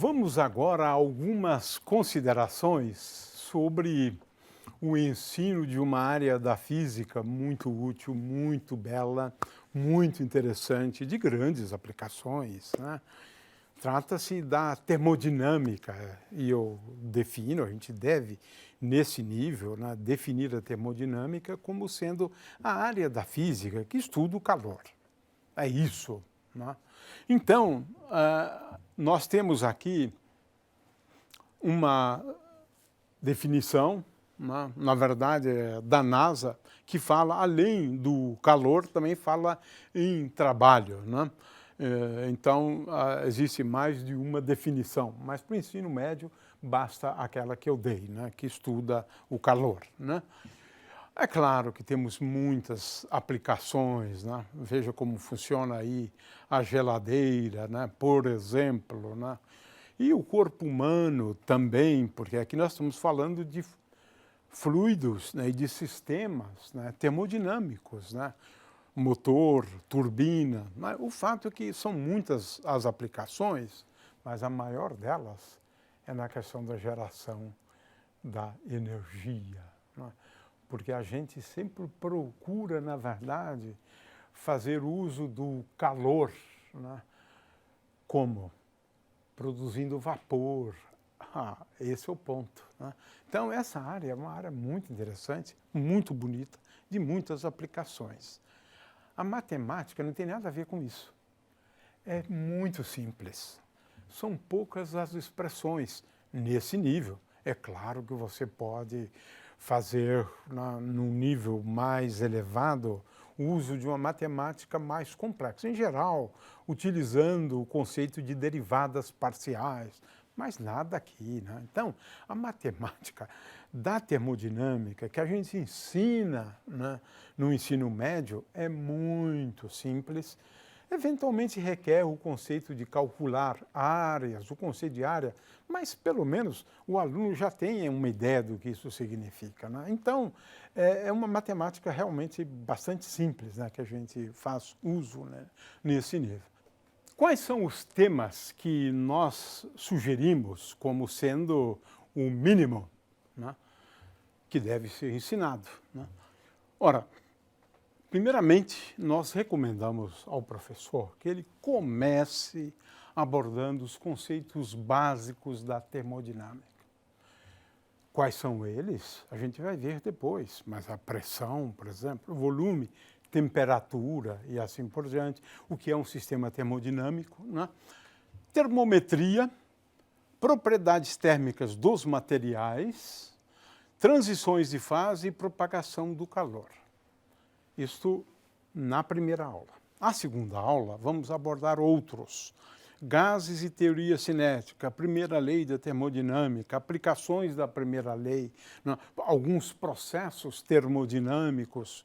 Vamos agora a algumas considerações sobre o ensino de uma área da física muito útil, muito bela, muito interessante, de grandes aplicações, né? Trata-se da termodinâmica, e eu defino, a gente deve, nesse nível, né, definir a termodinâmica como sendo a área da física que estuda o calor. É isso, né? Então, nós temos aqui uma definição, né, na verdade, da NASA, que fala, além do calor, também fala em trabalho, né? Então, existe mais de uma definição, mas para o ensino médio basta aquela que eu dei, né, que estuda o calor, né? É claro que temos muitas aplicações, né? Veja como funciona aí a geladeira, né? Por exemplo, né? E o corpo humano também, porque aqui nós estamos falando de fluidos, né? E de sistemas, né? Termodinâmicos, né? Motor, turbina. Mas o fato é que são muitas as aplicações, mas a maior delas é na questão da geração da energia, né? Porque a gente sempre procura, na verdade, fazer uso do calor, né? Como? Produzindo vapor. Esse é o ponto, né? Então, essa área é uma área muito interessante, muito bonita, de muitas aplicações. A matemática não tem nada a ver com isso. É muito simples. São poucas as expressões nesse nível. É claro que você pode fazer, num nível mais elevado, o uso de uma matemática mais complexa. Em geral, utilizando o conceito de derivadas parciais, mas nada aqui, né? Então, a matemática da termodinâmica que a gente ensina, né, no ensino médio é muito simples. Eventualmente requer o conceito de calcular áreas, o conceito de área, mas pelo menos o aluno já tem uma ideia do que isso significa, né? Então, é uma matemática realmente bastante simples, né, que a gente faz uso, né, nesse nível. Quais são os temas que nós sugerimos como sendo o mínimo, né, que deve ser ensinado, né? Ora, primeiramente, nós recomendamos ao professor que ele comece abordando os conceitos básicos da termodinâmica. Quais são eles? A gente vai ver depois, mas a pressão, por exemplo, o volume, temperatura e assim por diante, o que é um sistema termodinâmico, né? Termometria, propriedades térmicas dos materiais, transições de fase e propagação do calor. Isto na primeira aula. A segunda aula, vamos abordar outros. Gases e teoria cinética, a primeira lei da termodinâmica, aplicações da primeira lei, né? Alguns processos termodinâmicos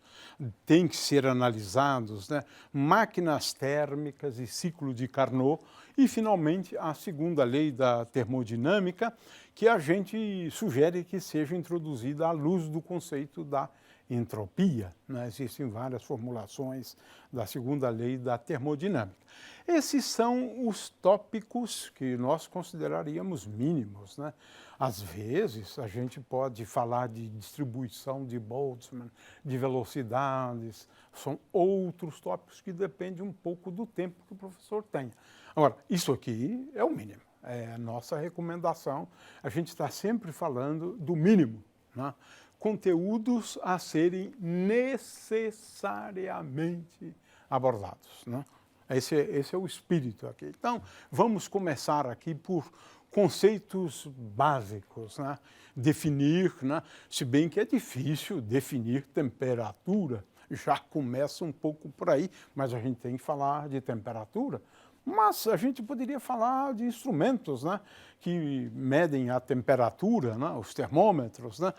têm que ser analisados, né? Máquinas térmicas e ciclo de Carnot, e, finalmente, a segunda lei da termodinâmica, que a gente sugere que seja introduzida à luz do conceito da entropia, né? Existem várias formulações da segunda lei da termodinâmica. Esses são os tópicos que nós consideraríamos mínimos, né? Às vezes, a gente pode falar de distribuição de Boltzmann, de velocidades, são outros tópicos que dependem um pouco do tempo que o professor tenha. Agora, isso aqui é o mínimo, é a nossa recomendação. A gente está sempre falando do mínimo, né? Conteúdos a serem necessariamente abordados, né? Esse é o espírito aqui. Então, vamos começar aqui por conceitos básicos, né? Definir, né? Se bem que é difícil definir temperatura, já começa um pouco por aí, mas a gente tem que falar de temperatura. Mas a gente poderia falar de instrumentos, né, que medem a temperatura, né, os termômetros, né?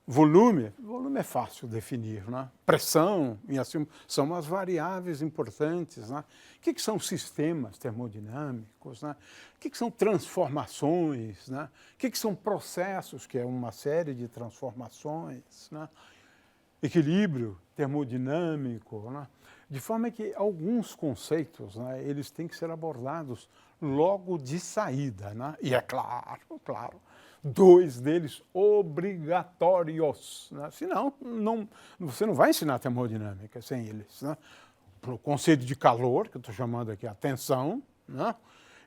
Volume é fácil definir, né? Pressão, e assim, são as variáveis importantes, né? O que são sistemas termodinâmicos, né? O que são transformações, né? O que são processos, que é uma série de transformações, né? Equilíbrio termodinâmico, né? De forma que alguns conceitos, né, eles têm que ser abordados logo de saída, né? E é claro, dois deles obrigatórios, né? Senão, você não vai ensinar termodinâmica sem eles, né? O conceito de calor, que eu estou chamando aqui a tensão, né?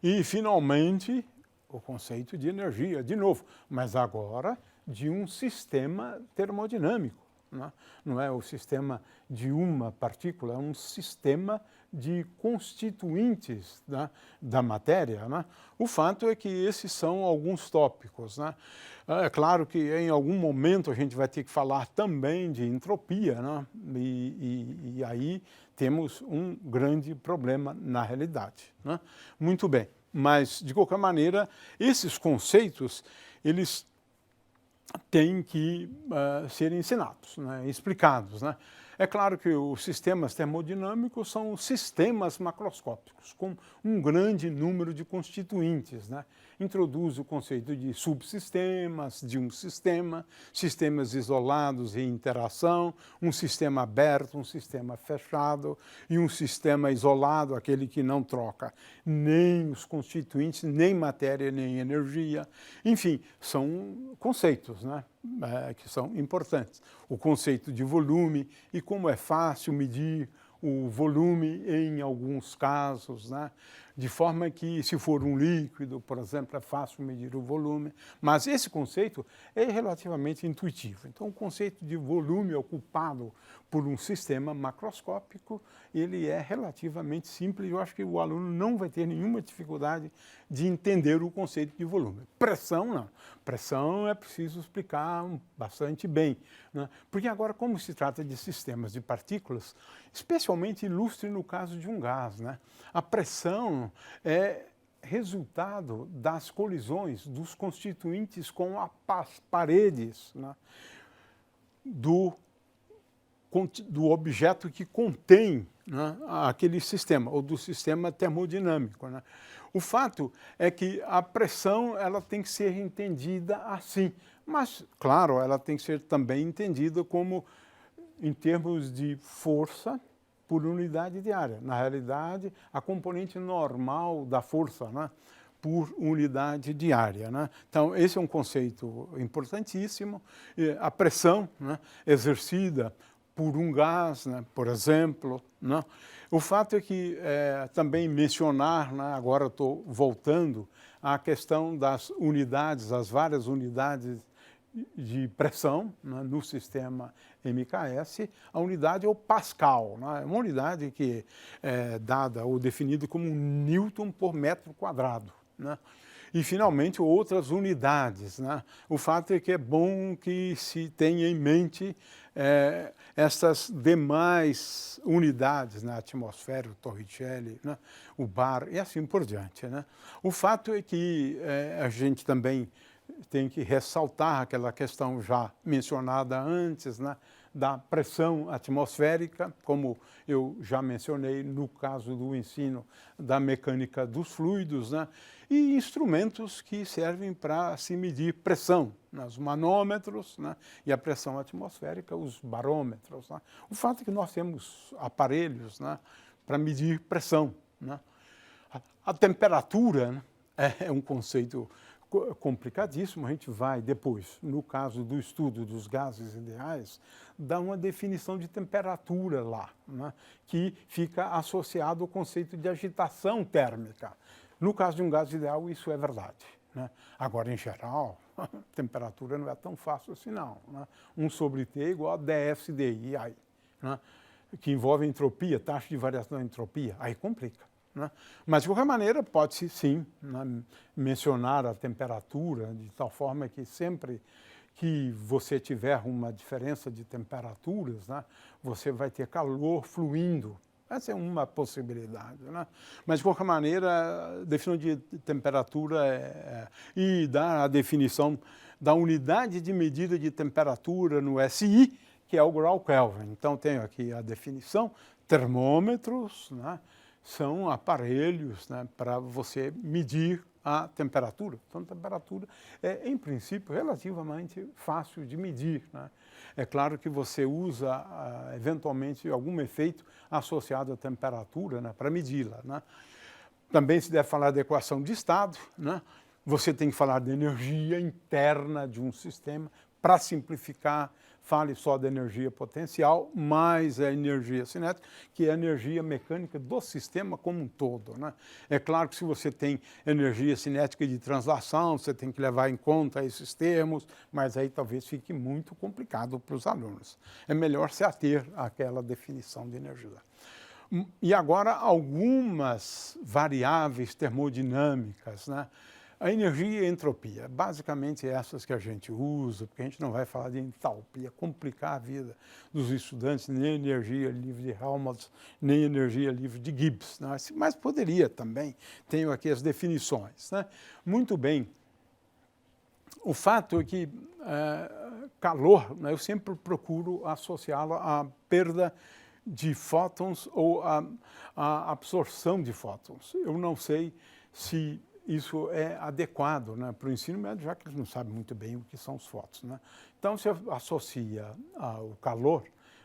E, finalmente, o conceito de energia, de novo, mas agora de um sistema termodinâmico, né? Não é o sistema de uma partícula, é um sistema de constituintes, né, da matéria, né? O fato é que esses são alguns tópicos, né? É claro que em algum momento a gente vai ter que falar também de entropia, né? E aí temos um grande problema na realidade, né? Muito bem, mas de qualquer maneira, esses conceitos, eles têm que ser ensinados, né, explicados, né? É claro que os sistemas termodinâmicos são sistemas macroscópicos, com um grande número de constituintes, né? Introduz o conceito de subsistemas, de um sistema, sistemas isolados em interação, um sistema aberto, um sistema fechado e um sistema isolado, aquele que não troca nem os constituintes, nem matéria, nem energia. Enfim, são conceitos, né, que são importantes. O conceito de volume e como é fácil medir o volume em alguns casos, né? De forma que, se for um líquido, por exemplo, é fácil medir o volume, mas esse conceito é relativamente intuitivo. Então, o conceito de volume ocupado por um sistema macroscópico, ele é relativamente simples. Eu acho que o aluno não vai ter nenhuma dificuldade de entender o conceito de volume. Pressão, não. Pressão é preciso explicar bastante bem, né? Porque agora, como se trata de sistemas de partículas, especialmente ilustre no caso de um gás, né? A pressão é resultado das colisões dos constituintes com as paredes, né, do objeto que contém, né, aquele sistema, ou do sistema termodinâmico, né? O fato é que a pressão ela tem que ser entendida assim, mas, claro, ela tem que ser também entendida como em termos de força por unidade de área. Na realidade, a componente normal da força, né, por unidade de área, né? Então, esse é um conceito importantíssimo. A pressão, né, exercida por um gás, né, por exemplo, né? O fato é que também mencionar, né, agora estou voltando à questão das unidades, as várias unidades de pressão, né, no sistema MKS, a unidade é o Pascal, né, uma unidade que é dada ou definida como Newton por metro quadrado, né? E, finalmente, outras unidades, né? O fato é que é bom que se tenha em mente essas demais unidades, né? Atmosfera, o Torricelli, né? O bar e assim por diante, né? O fato é que a gente também tem que ressaltar aquela questão já mencionada antes, né, da pressão atmosférica, como eu já mencionei no caso do ensino da mecânica dos fluidos, né, e instrumentos que servem para se medir pressão, né, os manômetros, né, e a pressão atmosférica, os barômetros, né. O fato é que nós temos aparelhos, né, para medir pressão, né. A temperatura, né, é um conceito complicadíssimo. A gente vai depois, no caso do estudo dos gases ideais, dar uma definição de temperatura lá, né, que fica associado ao conceito de agitação térmica. No caso de um gás ideal, isso é verdade, né? Agora, em geral, a temperatura não é tão fácil assim, não, né? 1 sobre T igual a dFDI, aí, né, que envolve entropia, taxa de variação da entropia, aí complica, né? Mas, de qualquer maneira, pode-se, sim, né, mencionar a temperatura de tal forma que sempre que você tiver uma diferença de temperaturas, né, você vai ter calor fluindo. Essa é uma possibilidade, né? Mas, de qualquer maneira, a definição de temperatura e dar a definição da unidade de medida de temperatura no SI, que é o grau Kelvin. Então, tenho aqui a definição, termômetros, né, são aparelhos, né, para você medir a temperatura. Então, a temperatura é, em princípio, relativamente fácil de medir, né? É claro que você usa, eventualmente, algum efeito associado à temperatura, né, para medi-la, né? Também se deve falar de equação de estado, né? Você tem que falar de energia interna de um sistema. Para simplificar, fale só da energia potencial, mais a energia cinética, que é a energia mecânica do sistema como um todo, né? É claro que se você tem energia cinética de translação, você tem que levar em conta esses termos, mas aí talvez fique muito complicado para os alunos. É melhor se ater àquela definição de energia. E agora algumas variáveis termodinâmicas, né? A energia e a entropia, basicamente essas que a gente usa, porque a gente não vai falar de entalpia, complicar a vida dos estudantes, nem energia livre de Helmholtz, nem energia livre de Gibbs, né? Mas poderia também, tenho aqui as definições, né? Muito bem, o fato é que calor, né, eu sempre procuro associá-lo à perda de fótons ou à absorção de fótons. Eu não sei se isso é adequado, né, para o ensino médio, já que eles não sabem muito bem o que são os fótons, né? Então, se associa o calor,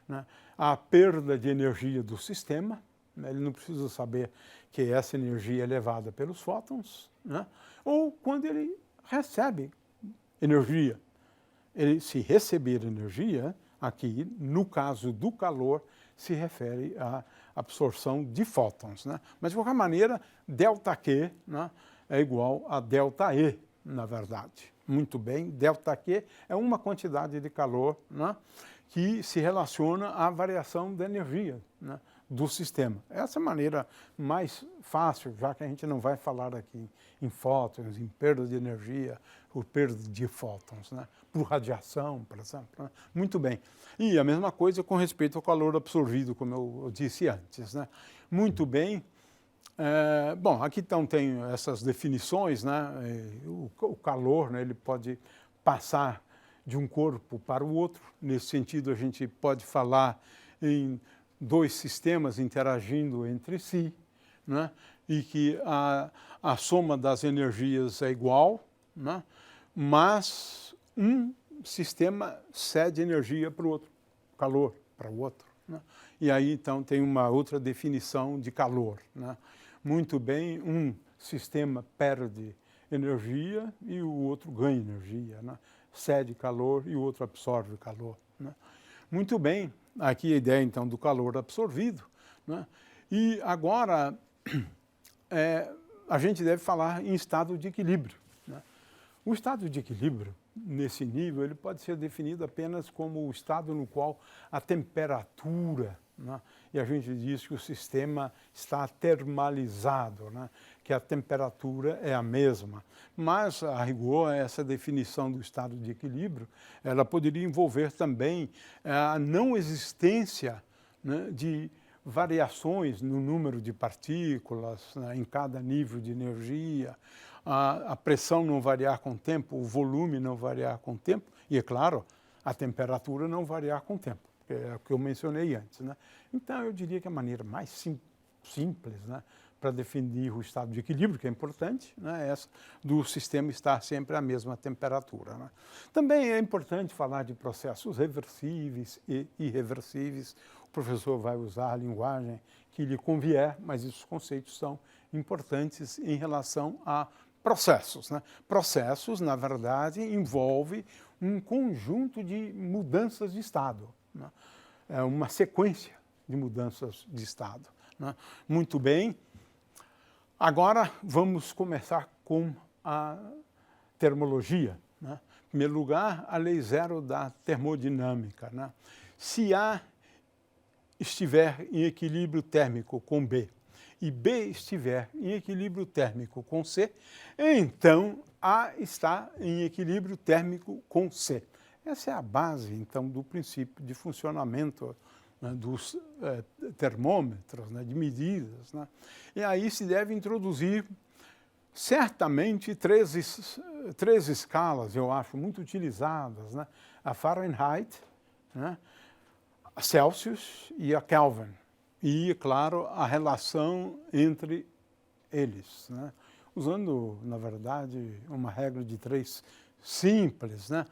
né, à perda de energia do sistema, né, ele não precisa saber que essa energia é levada pelos fótons, né, ou quando ele recebe energia. Se receber energia, aqui, no caso do calor, se refere à absorção de fótons, né? Mas, de qualquer maneira, ΔQ, né, é igual a ΔE, na verdade. Muito bem, ΔQ é uma quantidade de calor, né, que se relaciona à variação da energia, né, do sistema. Essa é a maneira mais fácil, já que a gente não vai falar aqui em fótons, em perda de energia, por perda de fótons, né, por radiação, por exemplo, né? Muito bem. E a mesma coisa com respeito ao calor absorvido, como eu disse antes, né? Muito bem. Bom, aqui então tem essas definições, né? O calor, né, ele pode passar de um corpo para o outro. Nesse sentido, a gente pode falar em dois sistemas interagindo entre si, né? E que a soma das energias é igual, né? Mas um sistema cede energia para o outro, calor para o outro, né? E aí, então, tem uma outra definição de calor, né? Muito bem, um sistema perde energia e o outro ganha energia, né? Cede calor e o outro absorve calor, né? Muito bem, aqui a ideia, então, do calor absorvido, né? E agora, a gente deve falar em estado de equilíbrio, né? O estado de equilíbrio, nesse nível, ele pode ser definido apenas como o estado no qual a temperatura, né, e a gente diz que o sistema está termalizado, né, que a temperatura é a mesma. Mas, a rigor, essa definição do estado de equilíbrio, ela poderia envolver também a não existência, né, de variações no número de partículas, né, em cada nível de energia, a pressão não variar com o tempo, o volume não variar com o tempo e, é claro, a temperatura não variar com o tempo, que é o que eu mencionei antes, né? Então, eu diria que a maneira mais simples, né, para definir o estado de equilíbrio, que é importante, né, é essa do sistema estar sempre à mesma temperatura, né? Também é importante falar de processos reversíveis e irreversíveis. O professor vai usar a linguagem que lhe convier, mas esses conceitos são importantes em relação a processos, né? Processos, na verdade, envolve um conjunto de mudanças de estado, né? É uma sequência de mudanças de estado, né? Muito bem. Agora vamos começar com a termologia, né? Em primeiro lugar, a lei zero da termodinâmica, né? Se A estiver em equilíbrio térmico com B, e B estiver em equilíbrio térmico com C, então A está em equilíbrio térmico com C. Essa é a base, então, do princípio de funcionamento, né, dos termômetros, né, de medidas, né? E aí se deve introduzir, certamente, três escalas, eu acho, muito utilizadas, né? A Fahrenheit, né, a Celsius e a Kelvin. E, claro, a relação entre eles, né? Usando, na verdade, uma regra de 3 simples, né?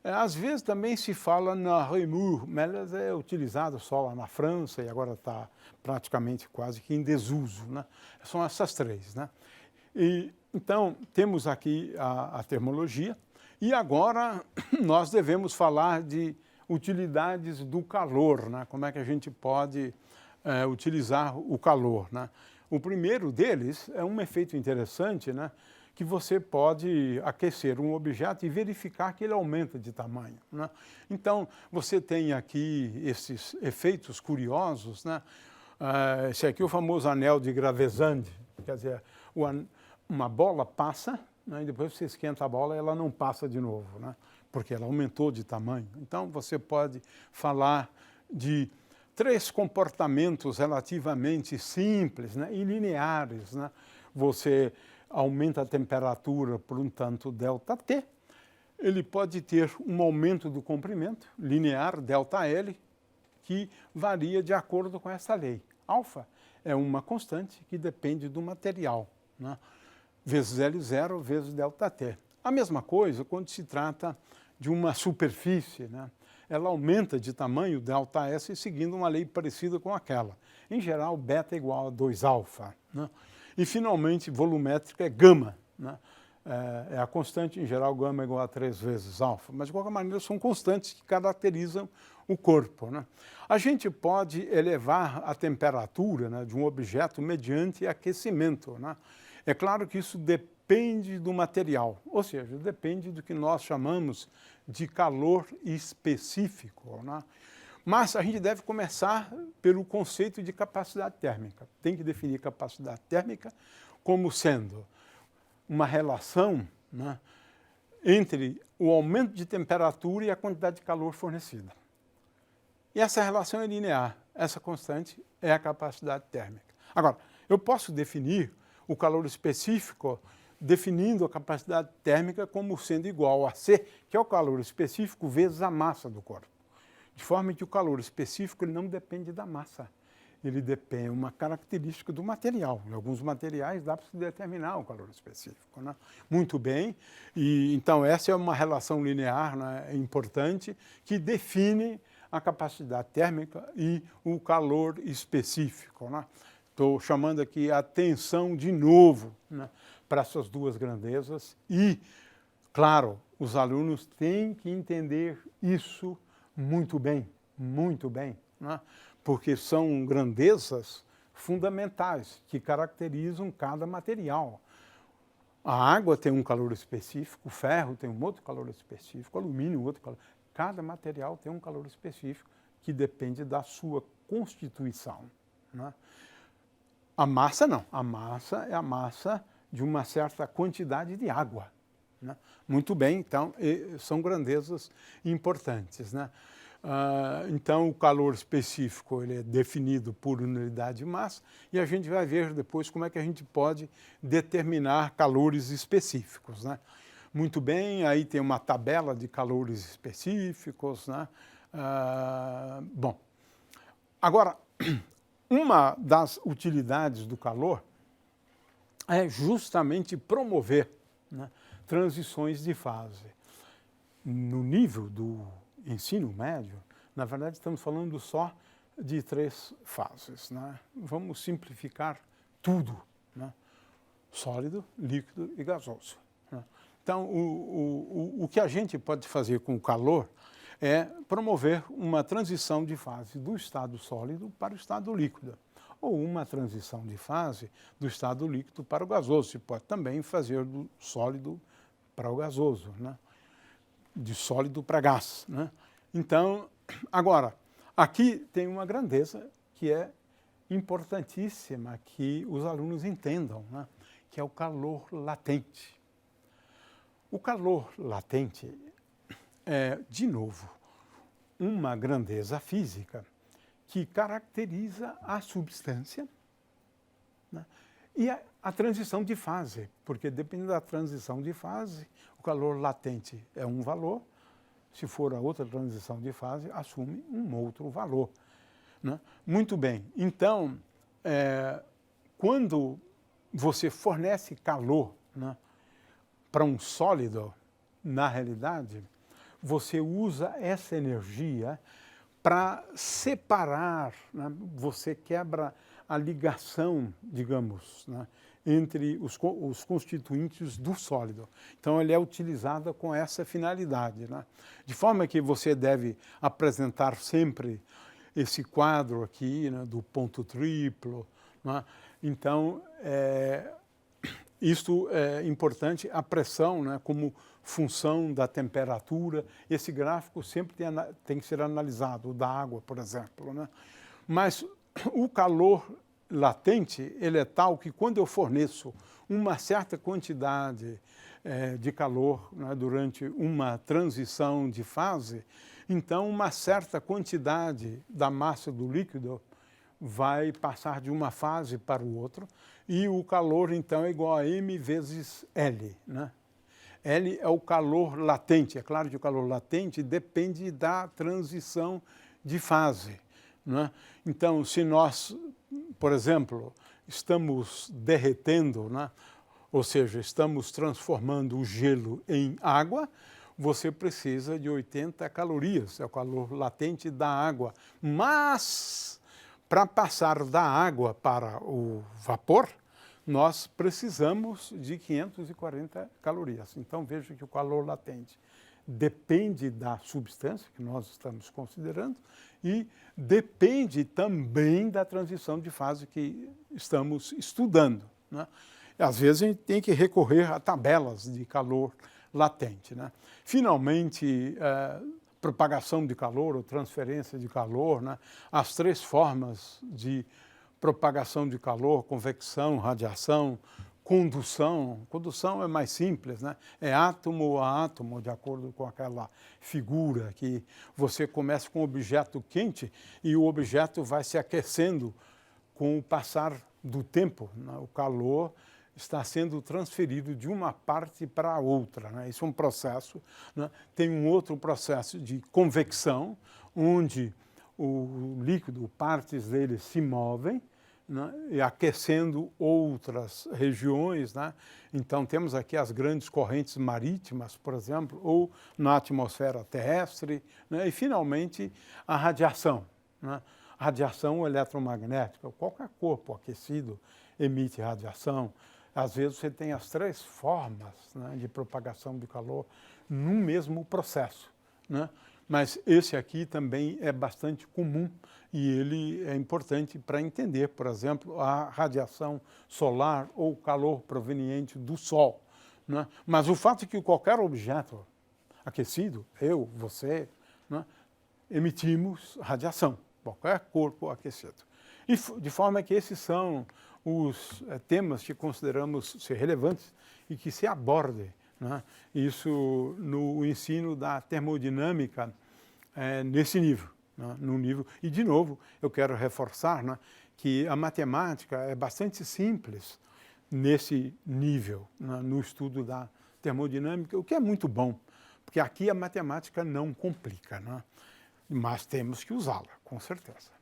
Às vezes também se fala na Reaumur, mas ela é utilizada só lá na França e agora está praticamente quase que em desuso, né? São essas três, né? Então, temos aqui a termologia e agora nós devemos falar de utilidades do calor, né? Como é que a gente pode utilizar o calor, né? O primeiro deles é um efeito interessante, né? Que você pode aquecer um objeto e verificar que ele aumenta de tamanho, né? Então, você tem aqui esses efeitos curiosos, né? Esse aqui é o famoso anel de Gravesand, quer dizer, uma bola passa, né, e depois você esquenta a bola e ela não passa de novo, né? Porque ela aumentou de tamanho. Então, você pode falar de 3 comportamentos relativamente simples, né, e lineares, né? Você aumenta a temperatura por um tanto ΔT, ele pode ter um aumento do comprimento linear, ΔL, que varia de acordo com essa lei. Alfa é uma constante que depende do material, né? Vezes L0 vezes ΔT. A mesma coisa quando se trata de uma superfície, né? Ela aumenta de tamanho ΔS seguindo uma lei parecida com aquela. Em geral, beta é igual a 2α, né? E, finalmente, volumétrica é gama, né? É a constante, em geral, gama é igual a 3 vezes alfa. Mas, de qualquer maneira, são constantes que caracterizam o corpo, né? A gente pode elevar a temperatura, né, de um objeto mediante aquecimento, né? É claro que isso depende do material, ou seja, depende do que nós chamamos de calor específico, né? Mas a gente deve começar pelo conceito de capacidade térmica. Tem que definir capacidade térmica como sendo uma relação, né, entre o aumento de temperatura e a quantidade de calor fornecida. E essa relação é linear. Essa constante é a capacidade térmica. Agora, eu posso definir o calor específico definindo a capacidade térmica como sendo igual a C, que é o calor específico vezes a massa do corpo. De forma que o calor específico ele não depende da massa, ele depende de uma característica do material. Em alguns materiais dá para se determinar o calor específico, né? Muito bem, e então essa é uma relação linear, né, importante que define a capacidade térmica e o calor específico, né? Estou chamando aqui a atenção de novo, né, para essas duas grandezas e, claro, os alunos têm que entender isso muito bem, né? Porque são grandezas fundamentais que caracterizam cada material. A água tem um calor específico, o ferro tem um outro calor específico, o alumínio outro calor. Cada material tem um calor específico que depende da sua constituição, né? A massa não, a massa é a massa de uma certa quantidade de água, né? Muito bem, então, são grandezas importantes, né? Então, o calor específico ele é definido por unidade de massa e a gente vai ver depois como é que a gente pode determinar calores específicos, né? Muito bem, aí tem uma tabela de calores específicos, né? Bom, agora, uma das utilidades do calor é justamente promover, né, transições de fase. No nível do ensino médio, na verdade, estamos falando só de 3 fases, né? Vamos simplificar tudo, né? Sólido, líquido e gasoso, né? Então, o que a gente pode fazer com o calor é promover uma transição de fase do estado sólido para o estado líquido, ou uma transição de fase do estado líquido para o gasoso. Se pode também fazer do sólido para o gasoso, né? De sólido para gás, né? Então, agora, aqui tem uma grandeza que é importantíssima que os alunos entendam, né? Que é o calor latente. O calor latente é, de novo, uma grandeza física que caracteriza a substância, né, e a transição de fase, porque dependendo da transição de fase, o calor latente é um valor, se for a outra transição de fase, assume um outro valor, né? Muito bem, então, quando você fornece calor, né, para um sólido, na realidade, você usa essa energia para separar, né? Você quebra a ligação, digamos, né? Entre os constituintes do sólido. Então, ele é utilizado com essa finalidade, né? De forma que você deve apresentar sempre esse quadro aqui, né, do ponto triplo, né? Então, isto é importante, a pressão, né, como função da temperatura. Esse gráfico sempre tem que ser analisado, o da água, por exemplo, né? Mas o calor latente, ele é tal que quando eu forneço uma certa quantidade de calor, né, durante uma transição de fase, então uma certa quantidade da massa do líquido vai passar de uma fase para o outro e o calor então é igual a m vezes L, né? L é o calor latente. É claro que o calor latente depende da transição de fase, né? Então, se nós, por exemplo, estamos derretendo, né? Ou seja, estamos transformando o gelo em água, você precisa de 80 calorias, é o calor latente da água. Mas, para passar da água para o vapor, nós precisamos de 540 calorias. Então, veja que o calor latente depende da substância que nós estamos considerando e depende também da transição de fase que estamos estudando, né? Às vezes a gente tem que recorrer a tabelas de calor latente, né? Finalmente, propagação de calor ou transferência de calor, né? As três formas de propagação de calor: convecção, radiação, condução. Condução é mais simples, né? É átomo a átomo, de acordo com aquela figura que você começa com um objeto quente e o objeto vai se aquecendo com o passar do tempo, né? O calor está sendo transferido de uma parte para a outra, né? Isso é um processo, né? Tem um outro processo de convecção, onde o líquido, partes dele se movem, né, e aquecendo outras regiões, né? Então, temos aqui as grandes correntes marítimas, por exemplo, ou na atmosfera terrestre, né? E, finalmente, a radiação, né? Radiação eletromagnética. Qualquer corpo aquecido emite radiação. Às vezes, você tem as três formas, né, de propagação de calor no mesmo processo, né? Mas esse aqui também é bastante comum e ele é importante para entender, por exemplo, a radiação solar ou calor proveniente do Sol, né? Mas o fato é que qualquer objeto aquecido, eu, você, né, emitimos radiação, qualquer corpo aquecido. E de forma que esses são os temas que consideramos ser relevantes e que se abordem, né, isso no ensino da termodinâmica nesse nível, né, no nível. E, de novo, eu quero reforçar, né, que a matemática é bastante simples nesse nível, né, no estudo da termodinâmica, o que é muito bom, porque aqui a matemática não complica, né, mas temos que usá-la, com certeza.